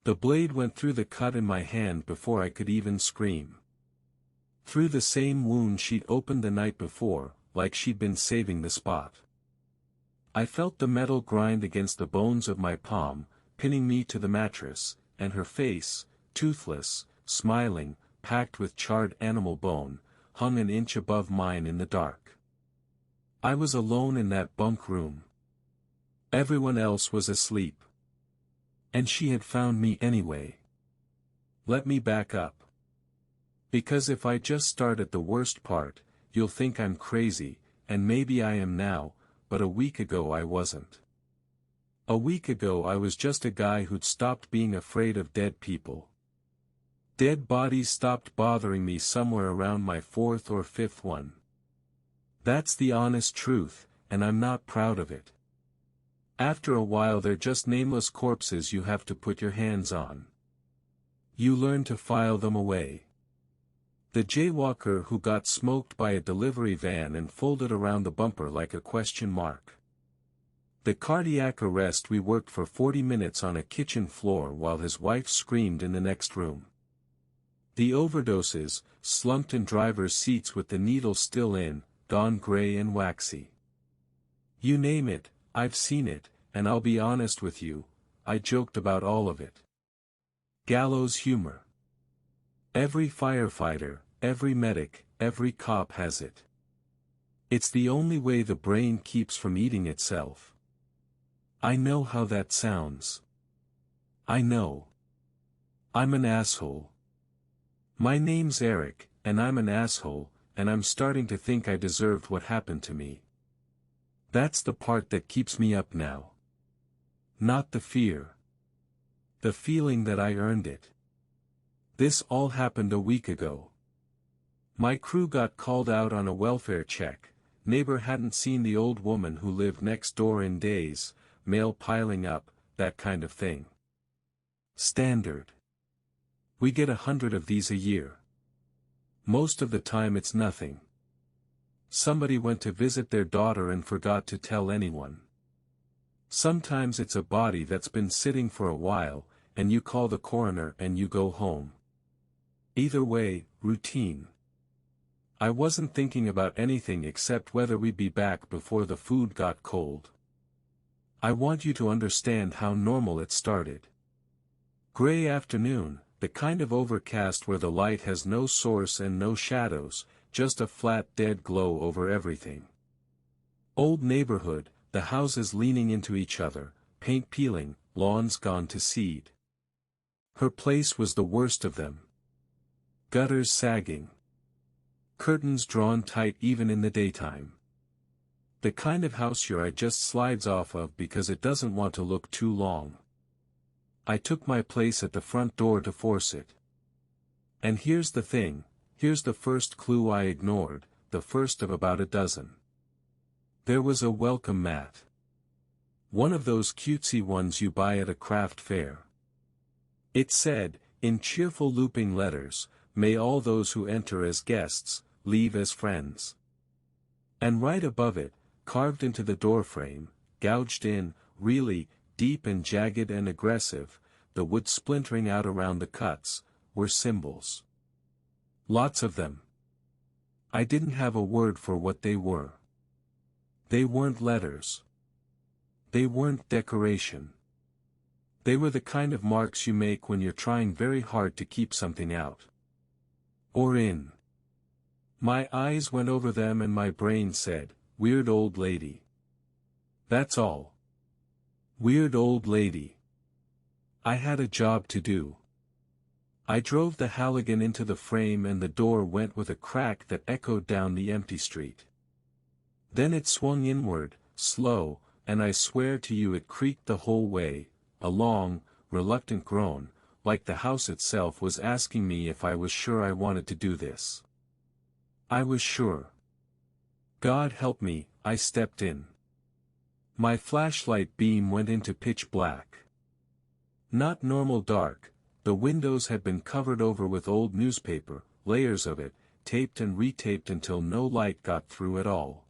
The blade went through the cut in my hand before I could even scream. Through the same wound she'd opened the night before, like she'd been saving the spot. I felt the metal grind against the bones of my palm, pinning me to the mattress, and her face, toothless, smiling, packed with charred animal bone, hung an inch above mine in the dark. I was alone in that bunk room. Everyone else was asleep. And she had found me anyway. Let me back up. Because if I just start at the worst part, you'll think I'm crazy, and maybe I am now, but a week ago I wasn't. A week ago I was just a guy who'd stopped being afraid of dead people. Dead bodies stopped bothering me somewhere around my fourth or fifth one. That's the honest truth, and I'm not proud of it. After a while they're just nameless corpses you have to put your hands on. You learn to file them away. The jaywalker who got smoked by a delivery van and folded around the bumper like a question mark. The cardiac arrest we worked for 40 minutes on a kitchen floor while his wife screamed in the next room. The overdoses, slumped in driver's seats with the needle still in, gone gray and waxy. You name it, I've seen it, and I'll be honest with you, I joked about all of it. Gallows humor. Every firefighter, every medic, every cop has it. It's the only way the brain keeps from eating itself. I know how that sounds. I know. I'm an asshole. My name's Eric, and I'm an asshole, and I'm starting to think I deserved what happened to me. That's the part that keeps me up now. Not the fear. The feeling that I earned it. This all happened a week ago. My crew got called out on a welfare check, neighbor hadn't seen the old woman who lived next door in days, mail piling up, that kind of thing. Standard. We get 100 of these a year. Most of the time it's nothing. Somebody went to visit their daughter and forgot to tell anyone. Sometimes it's a body that's been sitting for a while, and you call the coroner and you go home. Either way, routine. I wasn't thinking about anything except whether we'd be back before the food got cold. I want you to understand how normal it started. Gray afternoon, the kind of overcast where the light has no source and no shadows, just a flat dead glow over everything. Old neighborhood, the houses leaning into each other, paint peeling, lawns gone to seed. Her place was the worst of them. Gutters sagging. Curtains drawn tight even in the daytime. The kind of house your eye just slides off of because it doesn't want to look too long. I took my place at the front door to force it. And here's the thing, here's the first clue I ignored, the first of about a dozen. There was a welcome mat. One of those cutesy ones you buy at a craft fair. It said, in cheerful looping letters, "May all those who enter as guests, leave as friends." And right above it, carved into the doorframe, gouged in, really, deep and jagged and aggressive, the wood splintering out around the cuts, were symbols. Lots of them. I didn't have a word for what they were. They weren't letters. They weren't decoration. They were the kind of marks you make when you're trying very hard to keep something out. Or in. My eyes went over them and my brain said, "Weird old lady." That's all. Weird old lady. I had a job to do. I drove the Halligan into the frame and the door went with a crack that echoed down the empty street. Then it swung inward, slow, and I swear to you it creaked the whole way, a long, reluctant groan, like the house itself was asking me if I was sure I wanted to do this. I was sure. God help me, I stepped in. My flashlight beam went into pitch black. Not normal dark, the windows had been covered over with old newspaper, layers of it, taped and retaped until no light got through at all.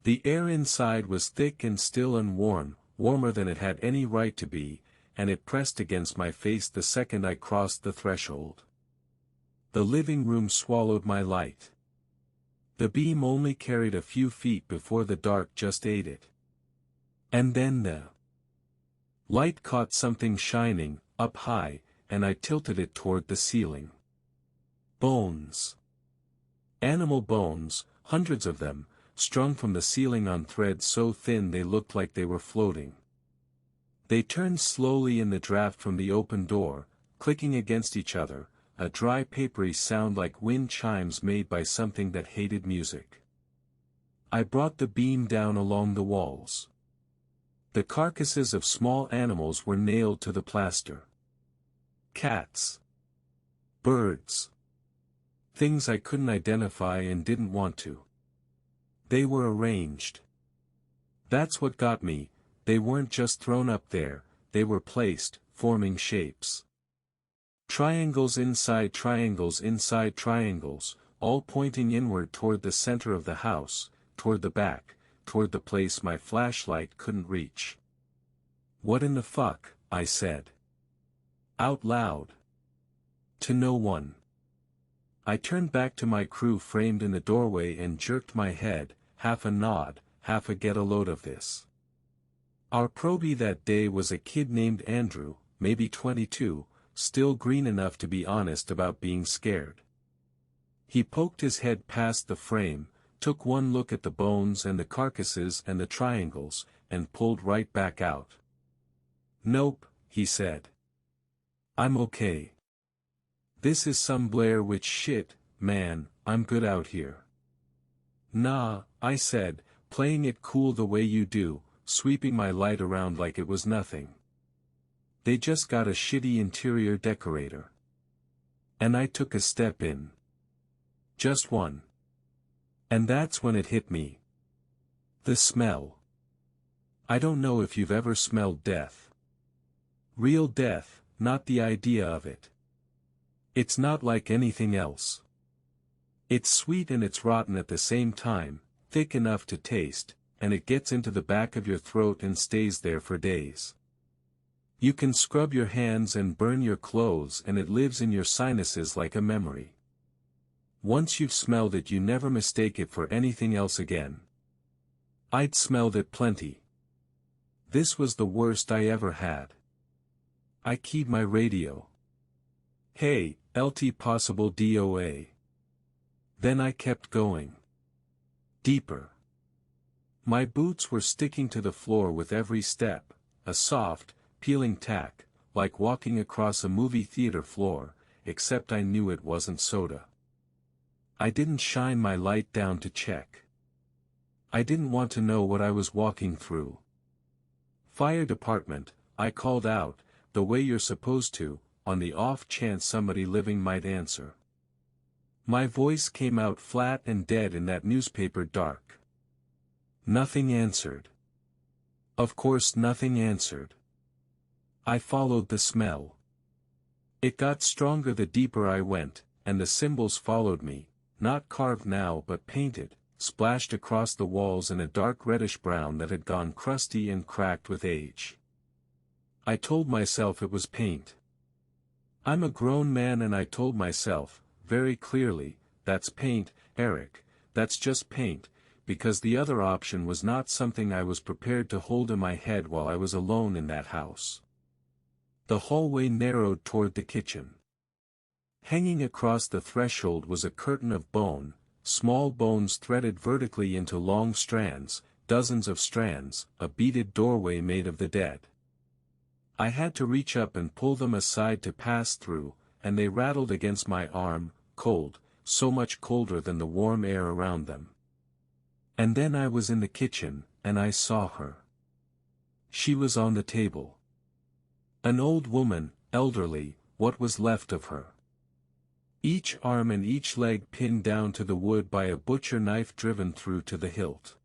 The air inside was thick and still and warm, warmer than it had any right to be, and it pressed against my face the second I crossed the threshold. The living room swallowed my light. The beam only carried a few feet before the dark just ate it. And then the light caught something shining, up high, and I tilted it toward the ceiling. Bones. Animal bones, hundreds of them, strung from the ceiling on threads so thin they looked like they were floating. They turned slowly in the draft from the open door, clicking against each other, a dry papery sound like wind chimes made by something that hated music. I brought the beam down along the walls. The carcasses of small animals were nailed to the plaster. Cats. Birds. Things I couldn't identify and didn't want to. They were arranged. That's what got me, they weren't just thrown up there, they were placed, forming shapes. Triangles inside triangles, all pointing inward toward the center of the house, toward the back, toward the place my flashlight couldn't reach. What in the fuck, I said. Out loud. To no one. I turned back to my crew framed in the doorway and jerked my head, half a nod, half a get a load of this. Our probie that day was a kid named Andrew, maybe 22, still green enough to be honest about being scared. He poked his head past the frame, took one look at the bones and the carcasses and the triangles, and pulled right back out. Nope, he said. I'm okay. This is some Blair Witch shit, man, I'm good out here. Nah, I said, playing it cool the way you do, sweeping my light around like it was nothing. They just got a shitty interior decorator. And I took a step in. Just one. And that's when it hit me. The smell. I don't know if you've ever smelled death. Real death, not the idea of it. It's not like anything else. It's sweet and it's rotten at the same time, thick enough to taste, and it gets into the back of your throat and stays there for days. You can scrub your hands and burn your clothes and it lives in your sinuses like a memory. Once you've smelled it you never mistake it for anything else again. I'd smelled it plenty. This was the worst I ever had. I keyed my radio. Hey, LT possible DOA. Then I kept going. Deeper. My boots were sticking to the floor with every step, a soft, peeling tack, like walking across a movie theater floor, except I knew it wasn't soda. I didn't shine my light down to check. I didn't want to know what I was walking through. Fire department, I called out, the way you're supposed to, on the off chance somebody living might answer. My voice came out flat and dead in that newspaper dark. Nothing answered. Of course nothing answered. I followed the smell. It got stronger the deeper I went, and the symbols followed me, not carved now but painted, splashed across the walls in a dark reddish brown that had gone crusty and cracked with age. I told myself it was paint. I'm a grown man and I told myself, very clearly, that's paint, Eric, that's just paint, because the other option was not something I was prepared to hold in my head while I was alone in that house. The hallway narrowed toward the kitchen. Hanging across the threshold was a curtain of bone, small bones threaded vertically into long strands, dozens of strands, a beaded doorway made of the dead. I had to reach up and pull them aside to pass through, and they rattled against my arm, cold, so much colder than the warm air around them. And then I was in the kitchen, and I saw her. She was on the table. An old woman, elderly, what was left of her. Each arm and each leg pinned down to the wood by a butcher knife driven through to the hilt.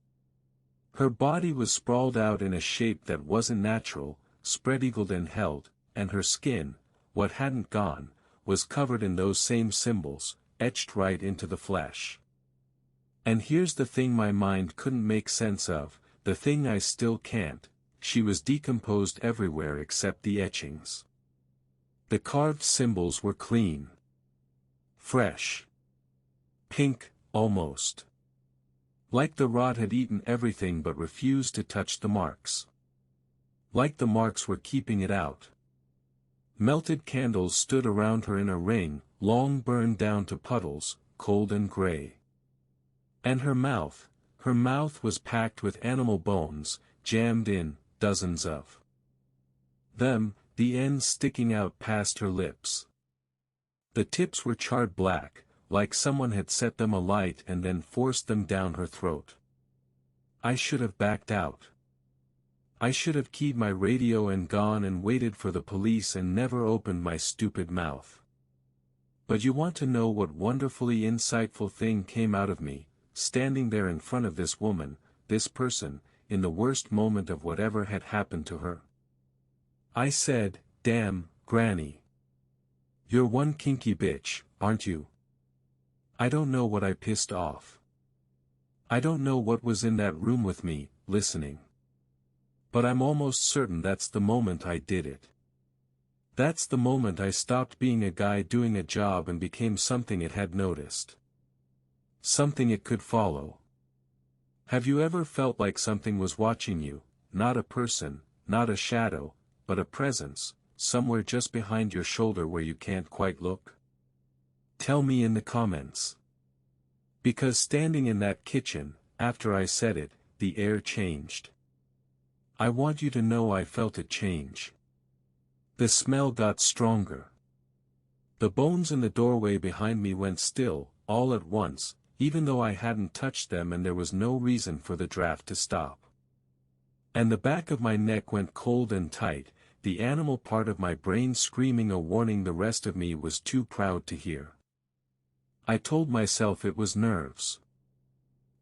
Her body was sprawled out in a shape that wasn't natural, spread-eagled and held, and her skin, what hadn't gone, was covered in those same symbols, etched right into the flesh. And here's the thing my mind couldn't make sense of, the thing I still can't, she was decomposed everywhere except the etchings. The carved symbols were clean. Fresh. Pink, almost. Like the rot had eaten everything but refused to touch the marks. Like the marks were keeping it out. Melted candles stood around her in a ring, long burned down to puddles, cold and gray. And her mouth was packed with animal bones, jammed in, dozens of them, the ends sticking out past her lips. The tips were charred black, like someone had set them alight and then forced them down her throat. I should have backed out. I should have keyed my radio and gone and waited for the police and never opened my stupid mouth. But you want to know what wonderfully insightful thing came out of me, standing there in front of this woman, this person, in the worst moment of whatever had happened to her? I said, "Damn, Granny. You're one kinky bitch, aren't you?" I don't know what I pissed off. I don't know what was in that room with me, listening. But I'm almost certain that's the moment I did it. That's the moment I stopped being a guy doing a job and became something it had noticed. Something it could follow. Have you ever felt like something was watching you, not a person, not a shadow, but a presence, somewhere just behind your shoulder where you can't quite look? Tell me in the comments. Because standing in that kitchen, after I said it, the air changed. I want you to know I felt it change. The smell got stronger. The bones in the doorway behind me went still, all at once, even though I hadn't touched them and there was no reason for the draft to stop. And the back of my neck went cold and tight, the animal part of my brain screaming a warning the rest of me was too proud to hear. I told myself it was nerves.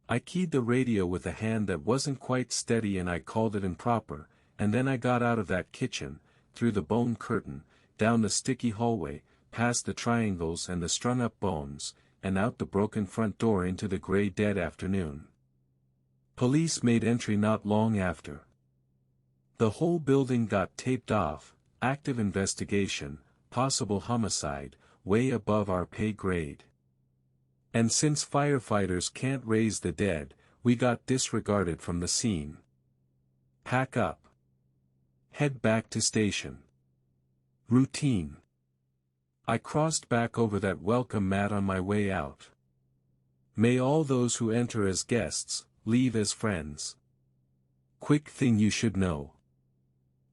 I keyed the radio with a hand that wasn't quite steady and I called it improper, and then I got out of that kitchen, through the bone curtain, down the sticky hallway, past the triangles and the strung-up bones, and out the broken front door into the gray dead afternoon. Police made entry not long after. The whole building got taped off, active investigation, possible homicide, way above our pay grade. And since firefighters can't raise the dead, we got disregarded from the scene. Pack up. Head back to station. Routine. I crossed back over that welcome mat on my way out. May all those who enter as guests, leave as friends. Quick thing you should know.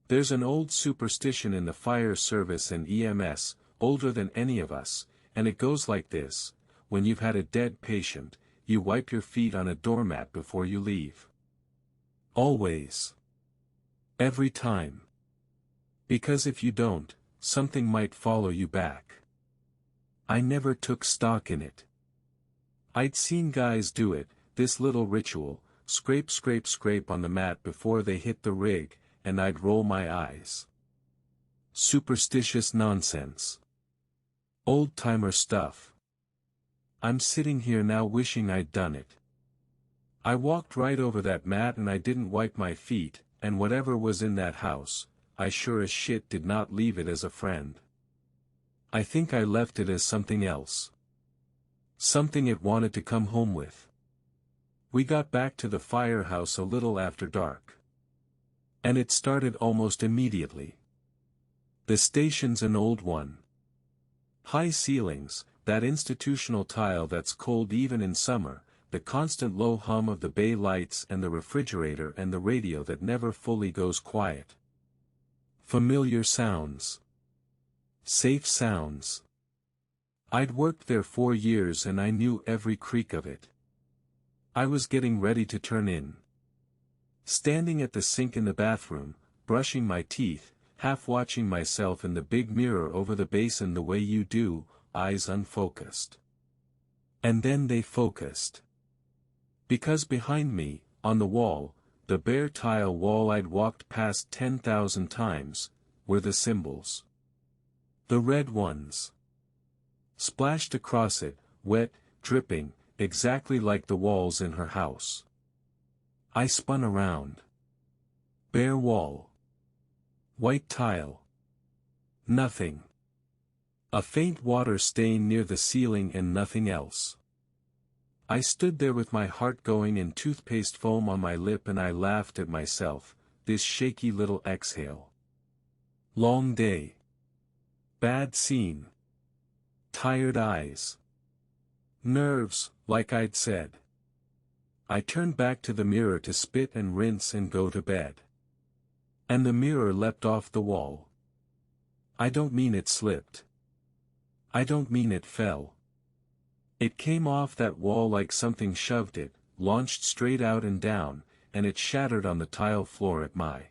There's an old superstition in the fire service and EMS, older than any of us, and it goes like this: when you've had a dead patient, you wipe your feet on a doormat before you leave. Always. Every time. Because if you don't, something might follow you back. I never took stock in it. I'd seen guys do it, this little ritual, scrape scrape scrape on the mat before they hit the rig, and I'd roll my eyes. Superstitious nonsense. Old-timer stuff. I'm sitting here now wishing I'd done it. I walked right over that mat and I didn't wipe my feet, and whatever was in that house, I sure as shit did not leave it as a friend. I think I left it as something else. Something it wanted to come home with. We got back to the firehouse a little after dark. And it started almost immediately. The station's an old one. High ceilings, that institutional tile that's cold even in summer, the constant low hum of the bay lights and the refrigerator and the radio that never fully goes quiet. Familiar sounds. Safe sounds. I'd worked there 4 years and I knew every creak of it. I was getting ready to turn in. Standing at the sink in the bathroom, brushing my teeth, half watching myself in the big mirror over the basin the way you do, eyes unfocused. And then they focused. Because behind me, on the wall, the bare tile wall I'd walked past 10,000 times, were the symbols. The red ones. Splashed across it, wet, dripping, exactly like the walls in her house. I spun around. Bare wall. White tile. Nothing. A faint water stain near the ceiling and nothing else. I stood there with my heart going and toothpaste foam on my lip, and I laughed at myself, this shaky little exhale. Long day. Bad scene. Tired eyes. Nerves, like I'd said. I turned back to the mirror to spit and rinse and go to bed. And the mirror leapt off the wall. I don't mean it slipped. I don't mean it fell. It came off that wall like something shoved it, launched straight out and down, and it shattered on the tile floor at my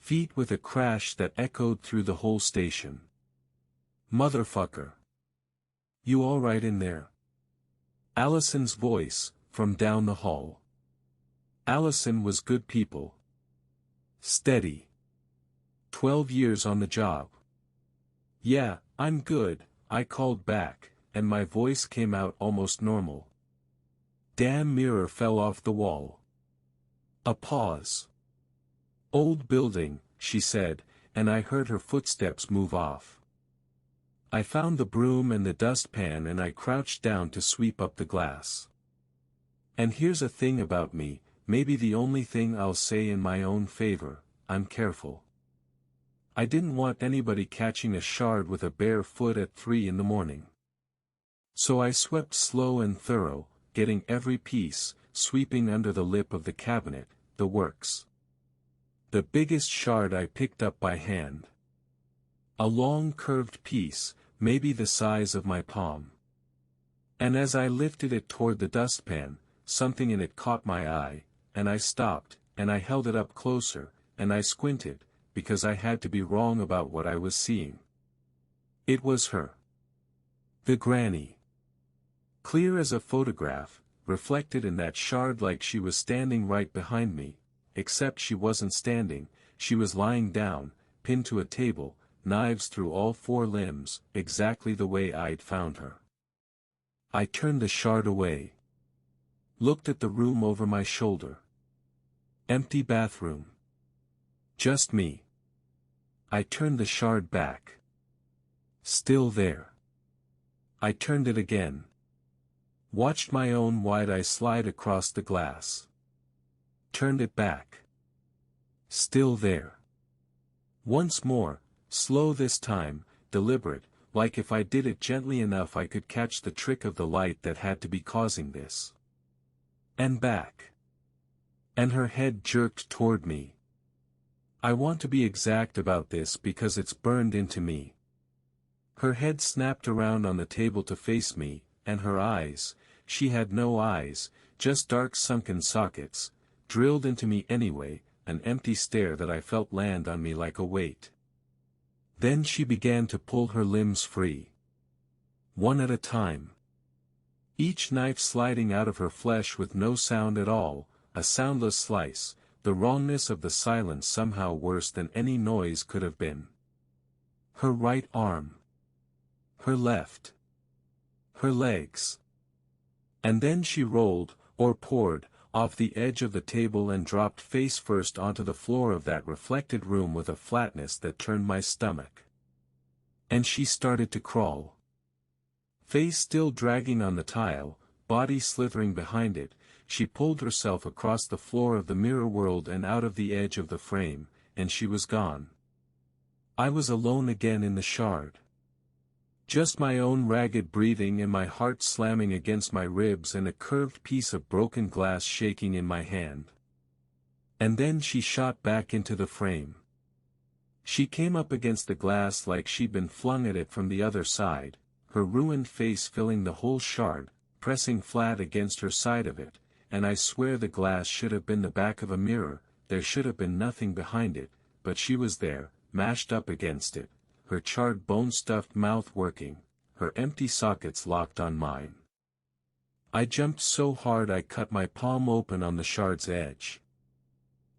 feet with a crash that echoed through the whole station. Motherfucker. You all right in there? Allison's voice, from down the hall. Allison was good people. Steady. 12 years on the job. Yeah, I'm good, I called back, and my voice came out almost normal. Damn mirror fell off the wall. A pause. Old building, she said, and I heard her footsteps move off. I found the broom and the dustpan and I crouched down to sweep up the glass. And here's a thing about me, maybe the only thing I'll say in my own favor, I'm careful. I didn't want anybody catching a shard with a bare foot at 3 in the morning. So I swept slow and thorough, getting every piece, sweeping under the lip of the cabinet, the works. The biggest shard I picked up by hand. A long curved piece, maybe the size of my palm. And as I lifted it toward the dustpan, something in it caught my eye, and I stopped, and I held it up closer, and I squinted, because I had to be wrong about what I was seeing. It was her. The granny. Clear as a photograph, reflected in that shard like she was standing right behind me, except she wasn't standing, she was lying down, pinned to a table, knives through all 4 limbs, exactly the way I'd found her. I turned the shard away. Looked at the room over my shoulder. Empty bathroom. Just me. I turned the shard back. Still there. I turned it again. Watched my own wide eye slide across the glass. Turned it back. Still there. Once more, slow this time, deliberate, like if I did it gently enough I could catch the trick of the light that had to be causing this. And back. And her head jerked toward me. I want to be exact about this because it's burned into me. Her head snapped around on the table to face me, and her eyes, she had no eyes, just dark sunken sockets, drilled into me anyway, an empty stare that I felt land on me like a weight. Then she began to pull her limbs free. One at a time. Each knife sliding out of her flesh with no sound at all, a soundless slice, the wrongness of the silence somehow worse than any noise could have been. Her right arm. Her left. Her legs. And then she rolled, or poured, off the edge of the table and dropped face first onto the floor of that reflected room with a flatness that turned my stomach. And she started to crawl. Face still dragging on the tile, body slithering behind it, she pulled herself across the floor of the mirror world and out of the edge of the frame, and she was gone. I was alone again in the shard. Just my own ragged breathing and my heart slamming against my ribs and a curved piece of broken glass shaking in my hand. And then she shot back into the frame. She came up against the glass like she'd been flung at it from the other side, her ruined face filling the whole shard, pressing flat against her side of it, and I swear the glass should have been the back of a mirror, there should have been nothing behind it, but she was there, mashed up against it, her charred bone-stuffed mouth working, her empty sockets locked on mine. I jumped so hard I cut my palm open on the shard's edge.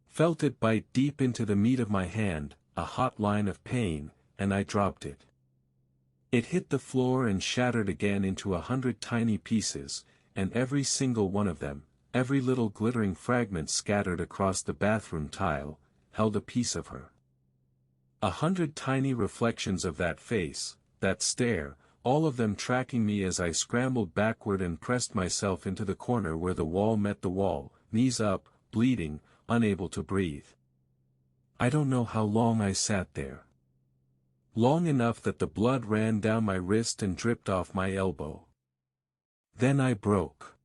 Felt it bite deep into the meat of my hand, a hot line of pain, and I dropped it. It hit the floor and shattered again into 100 tiny pieces, and every single one of them, every little glittering fragment scattered across the bathroom tile, held a piece of her. 100 tiny reflections of that face, that stare, all of them tracking me as I scrambled backward and pressed myself into the corner where the wall met the wall, knees up, bleeding, unable to breathe. I don't know how long I sat there. Long enough that the blood ran down my wrist and dripped off my elbow. Then I broke.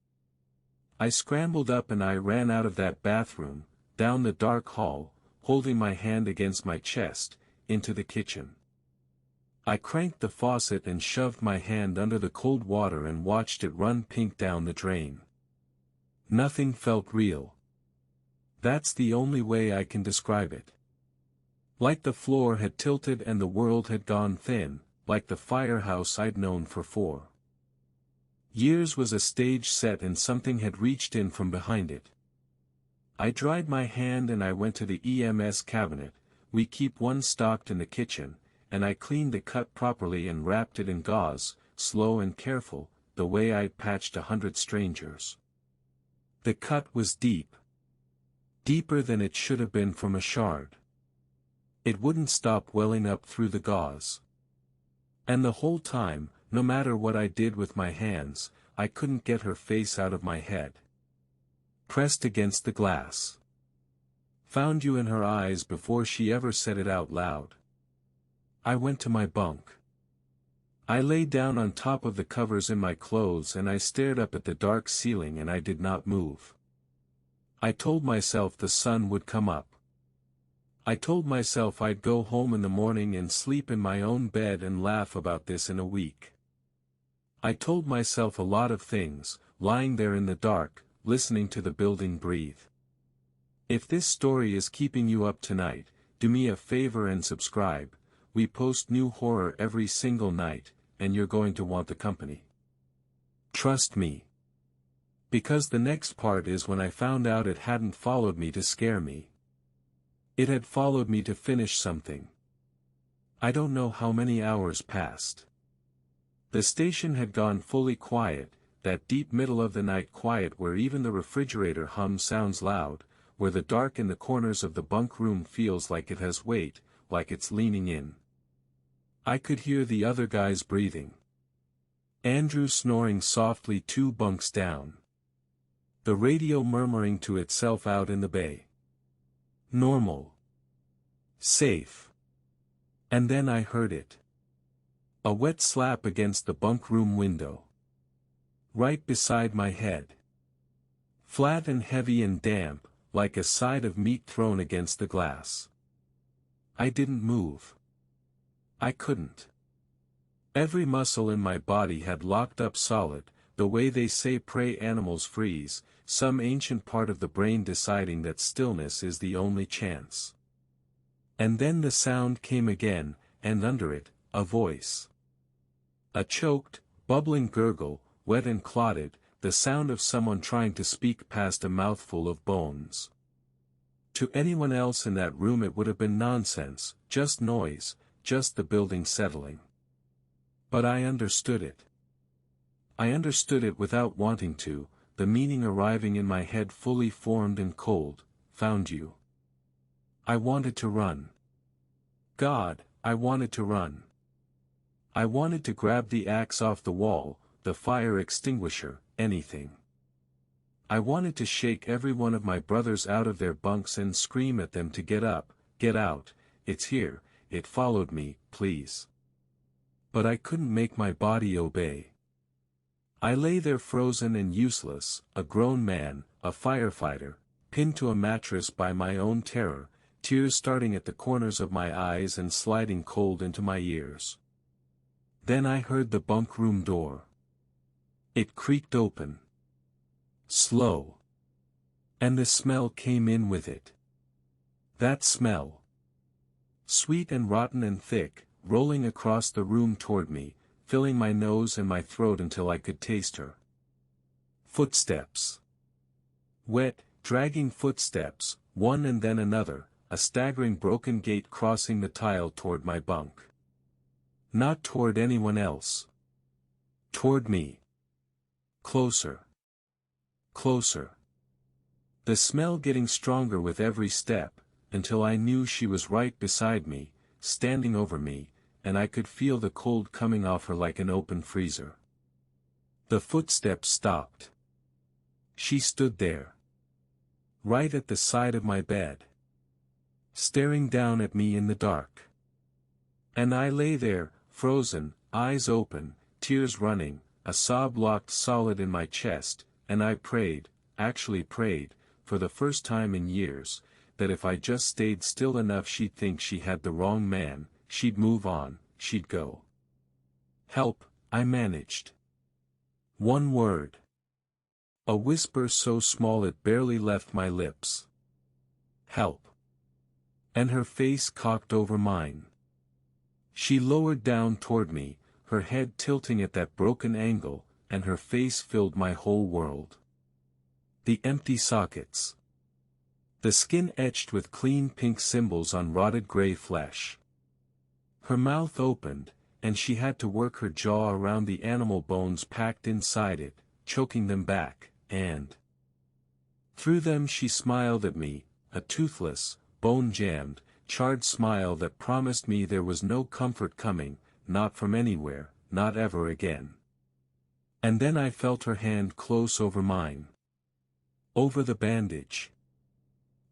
I scrambled up and I ran out of that bathroom, down the dark hall, holding my hand against my chest, into the kitchen. I cranked the faucet and shoved my hand under the cold water and watched it run pink down the drain. Nothing felt real. That's the only way I can describe it. Like the floor had tilted and the world had gone thin, like the firehouse I'd known for 4 years was a stage set and something had reached in from behind it. I dried my hand and I went to the EMS cabinet, we keep one stocked in the kitchen, and I cleaned the cut properly and wrapped it in gauze, slow and careful, the way I'd patched 100 strangers. The cut was deep. Deeper than it should have been from a shard. It wouldn't stop welling up through the gauze. And the whole time, no matter what I did with my hands, I couldn't get her face out of my head. Pressed against the glass. Found you in her eyes before she ever said it out loud. I went to my bunk. I lay down on top of the covers in my clothes and I stared up at the dark ceiling and I did not move. I told myself the sun would come up. I told myself I'd go home in the morning and sleep in my own bed and laugh about this in a week. I told myself a lot of things, lying there in the dark, listening to the building breathe. If this story is keeping you up tonight, do me a favor and subscribe. We post new horror every single night, and you're going to want the company. Trust me. Because the next part is when I found out it hadn't followed me to scare me. It had followed me to finish something. I don't know how many hours passed. The station had gone fully quiet, that deep middle of the night quiet where even the refrigerator hum sounds loud, where the dark in the corners of the bunk room feels like it has weight, like it's leaning in. I could hear the other guys breathing. Andrew snoring softly 2 bunks down. The radio murmuring to itself out in the bay. Normal. Safe. And then I heard it. A wet slap against the bunk room window. Right beside my head. Flat and heavy and damp, like a side of meat thrown against the glass. I didn't move. I couldn't. Every muscle in my body had locked up solid, the way they say prey animals freeze, some ancient part of the brain deciding that stillness is the only chance. And then the sound came again, and under it, a voice. A choked, bubbling gurgle, wet and clotted, the sound of someone trying to speak past a mouthful of bones. To anyone else in that room it would have been nonsense, just noise, just the building settling. But I understood it. I understood it without wanting to, the meaning arriving in my head fully formed and cold, found you. I wanted to run. God, I wanted to run. I wanted to grab the axe off the wall, the fire extinguisher, anything. I wanted to shake every one of my brothers out of their bunks and scream at them to get up, get out, it's here, it followed me, please. But I couldn't make my body obey. I lay there frozen and useless, a grown man, a firefighter, pinned to a mattress by my own terror, tears starting at the corners of my eyes and sliding cold into my ears. Then I heard the bunk room door. It creaked open. Slow. And the smell came in with it. That smell. Sweet and rotten and thick, rolling across the room toward me, filling my nose and my throat until I could taste her. Footsteps. Wet, dragging footsteps, one and then another, a staggering broken gait crossing the tile toward my bunk. Not toward anyone else. Toward me. Closer. Closer. The smell getting stronger with every step, until I knew she was right beside me, standing over me, and I could feel the cold coming off her like an open freezer. The footsteps stopped. She stood there, right at the side of my bed, staring down at me in the dark. And I lay there, frozen, eyes open, tears running, a sob locked solid in my chest, and I prayed, actually prayed, for the first time in years, that if I just stayed still enough she'd think she had the wrong man, she'd move on, she'd go. "Help," I managed. One word. A whisper so small it barely left my lips. "Help." And her face cocked over mine. She lowered down toward me, her head tilting at that broken angle, and her face filled my whole world. The empty sockets. The skin etched with clean pink symbols on rotted gray flesh. Her mouth opened, and she had to work her jaw around the animal bones packed inside it, choking them back, and through them she smiled at me, a toothless, bone-jammed, charred smile that promised me there was no comfort coming, not from anywhere, not ever again. And then I felt her hand close over mine. Over the bandage.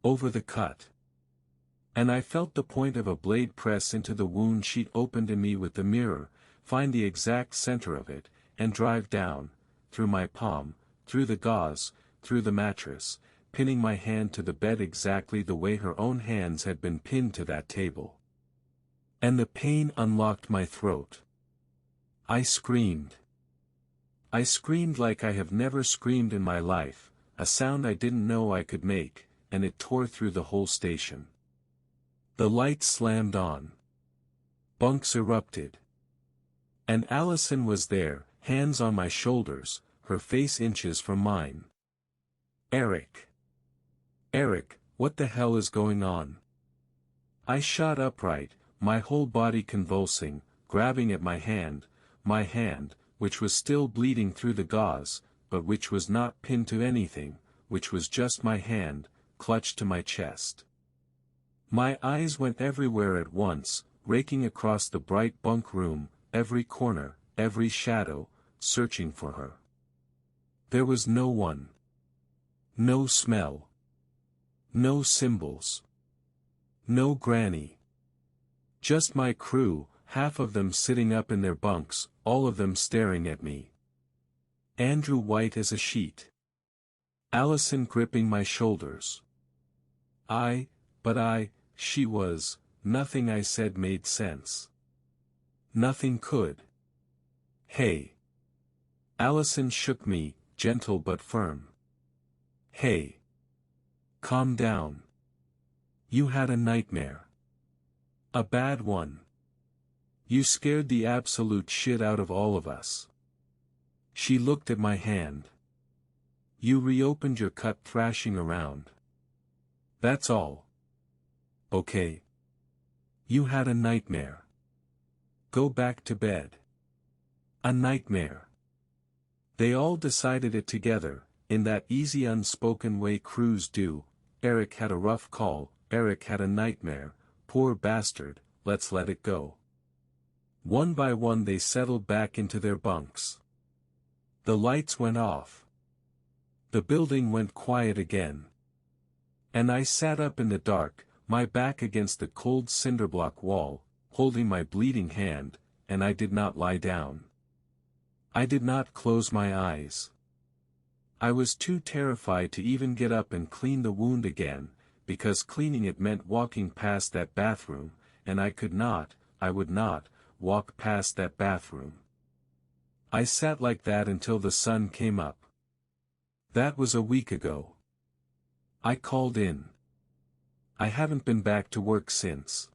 Over the cut. And I felt the point of a blade press into the wound she'd opened in me with the mirror, find the exact center of it, and drive down, through my palm, through the gauze, through the mattress, pinning my hand to the bed exactly the way her own hands had been pinned to that table. And the pain unlocked my throat. I screamed. I screamed like I have never screamed in my life, a sound I didn't know I could make, and it tore through the whole station. The lights slammed on. Bunks erupted. And Allison was there, hands on my shoulders, her face inches from mine. "Eric. Eric, what the hell is going on?" I shot upright, my whole body convulsing, grabbing at my hand, which was still bleeding through the gauze, but which was not pinned to anything, which was just my hand, clutched to my chest. My eyes went everywhere at once, raking across the bright bunk room, every corner, every shadow, searching for her. There was no one. No smell. No symbols. No Granny. Just my crew, half of them sitting up in their bunks, all of them staring at me. Andrew white as a sheet. Allison gripping my shoulders. She was, nothing I said made sense. Nothing could. "Hey." Allison shook me, gentle but firm. "Hey. Calm down. You had a nightmare. A bad one. You scared the absolute shit out of all of us." She looked at my hand. "You reopened your cut thrashing around. That's all. Okay. You had a nightmare. Go back to bed. A nightmare." They all decided it together, in that easy unspoken way crews do. Eric had a rough call, Eric had a nightmare, poor bastard, let's let it go. One by one they settled back into their bunks. The lights went off. The building went quiet again. And I sat up in the dark, my back against the cold cinderblock wall, holding my bleeding hand, and I did not lie down. I did not close my eyes. I was too terrified to even get up and clean the wound again, because cleaning it meant walking past that bathroom, and I would not, walk past that bathroom. I sat like that until the sun came up. That was a week ago. I called in. I haven't been back to work since.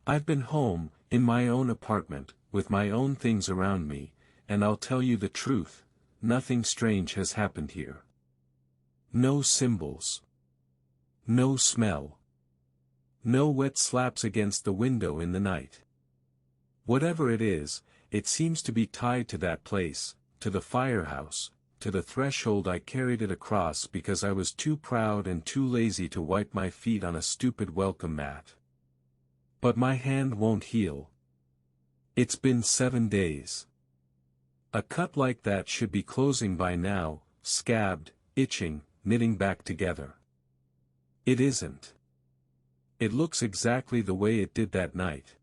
I've been home, in my own apartment, with my own things around me, and I'll tell you the truth, nothing strange has happened here. No symbols. No smell. No wet slaps against the window in the night. Whatever it is, it seems to be tied to that place, to the firehouse, to the threshold I carried it across because I was too proud and too lazy to wipe my feet on a stupid welcome mat. But my hand won't heal. It's been 7 days. A cut like that should be closing by now, scabbed, itching, knitting back together. It isn't. It looks exactly the way it did that night.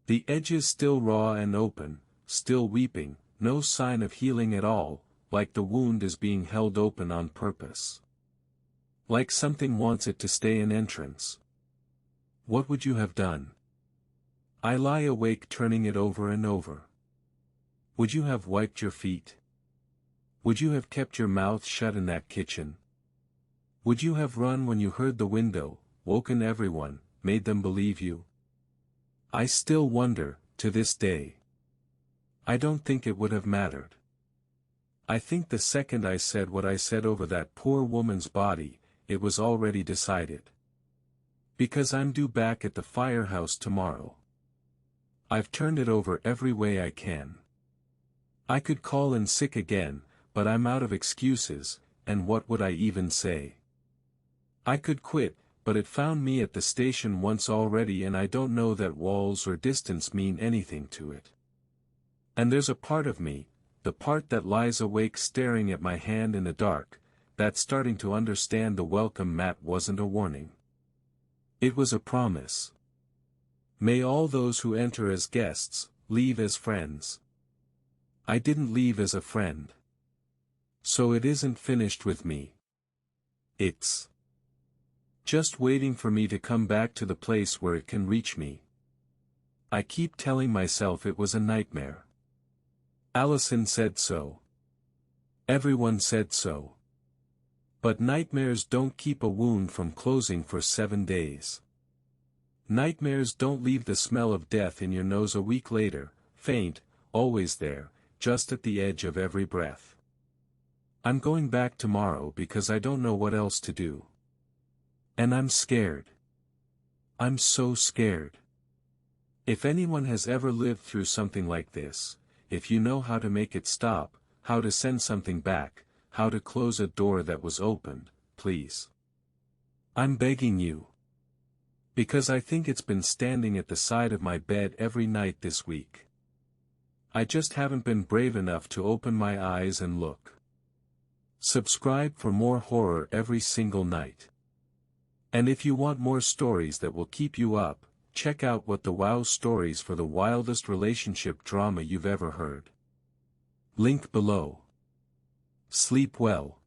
The edges still raw and open, still weeping, no sign of healing at all, like the wound is being held open on purpose. Like something wants it to stay an entrance. What would you have done? I lie awake turning it over and over. Would you have wiped your feet? Would you have kept your mouth shut in that kitchen? Would you have run when you heard the window, woken everyone, made them believe you? I still wonder, to this day. I don't think it would have mattered. I think the second I said what I said over that poor woman's body, it was already decided. Because I'm due back at the firehouse tomorrow. I've turned it over every way I can. I could call in sick again, but I'm out of excuses, and what would I even say? I could quit, but it found me at the station once already and I don't know that walls or distance mean anything to it. And there's a part of me, the part that lies awake staring at my hand in the dark, that's starting to understand the welcome mat wasn't a warning. It was a promise. May all those who enter as guests, leave as friends. I didn't leave as a friend. So it isn't finished with me. It's just waiting for me to come back to the place where it can reach me. I keep telling myself it was a nightmare. Allison said so. Everyone said so. But nightmares don't keep a wound from closing for 7 days. Nightmares don't leave the smell of death in your nose a week later, faint, always there, just at the edge of every breath. I'm going back tomorrow because I don't know what else to do. And I'm scared. I'm so scared. If anyone has ever lived through something like this, if you know how to make it stop, how to send something back, how to close a door that was opened, please. I'm begging you. Because I think it's been standing at the side of my bed every night this week. I just haven't been brave enough to open my eyes and look. Subscribe for more horror every single night. And if you want more stories that will keep you up, check out What the Wow Stories for the wildest relationship drama you've ever heard. Link below. Sleep well.